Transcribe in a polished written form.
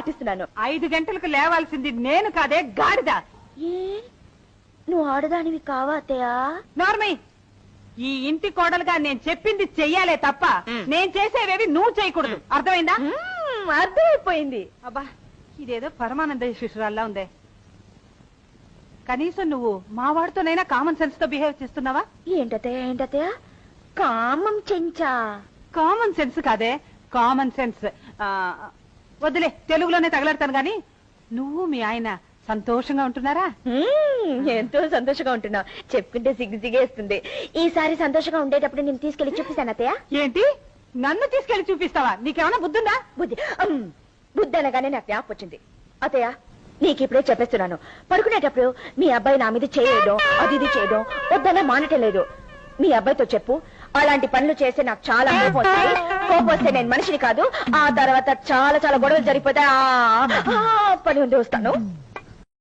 పాటిస్తున్నాను. 5 గంటలకు లేవాల్సింది నేను కాదే గాడిద. నువ్వు ఆడదానివి కావా అత్తయ్య? నార్మల్, ఈ ఇంటి కోడలుగా నేను చెప్పింది చెయ్యాలే తప్ప నేను చేసేవేవి నువ్వు చేయకూడదు. అర్థమైందా? అర్థమైపోయింది. అబ్బా, ఇదేదో పరమానంద శిశురాల్లా ఉందే. కనీసం నువ్వు మా వాడితోనైనా కామన్ సెన్స్ తో బిహేవ్ చేస్తున్నావా? ఏంటత్తయ్య కామం చెంచా? కామన్ సెన్స్ కాదే, కామన్ సెన్స్. వద్దులే, తెలుగులోనే తగలడతాను గాని నువ్వు మీ ఆయన సంతోషంగా ఉంటున్నారా? ఎంతో సంతోషంగా ఉంటున్నా. చెప్పుకుంటే సిగ్గేస్తుంది. ఈసారి సంతోషంగా ఉండేటప్పుడు నేను తీసుకెళ్లి చూపిస్తాను అత్తయ్య. ఏంటి, నన్ను తీసుకెళ్లి చూపిస్తావా? నీకేమైనా బుద్ధుందా? బుద్ధి అనగానే నాకు జ్ఞాపకం వచ్చింది. అత్తయ్య, నీకు ఇప్పుడే చెప్పేస్తున్నాను, పడుకునేటప్పుడు మీ అబ్బాయి నా మీద చేయడం అది ఇది చేయడం వద్దన్నా మానటం లేదు. మీ అబ్బాయితో చెప్పు, అలాంటి పనులు చేస్తే నాకు చాలా కోపం వస్తే నేను మనిషిని కాదు, ఆ తర్వాత చాలా చాలా గొడవలు జరిగిపోతాయి. పని ఉండి వస్తాను.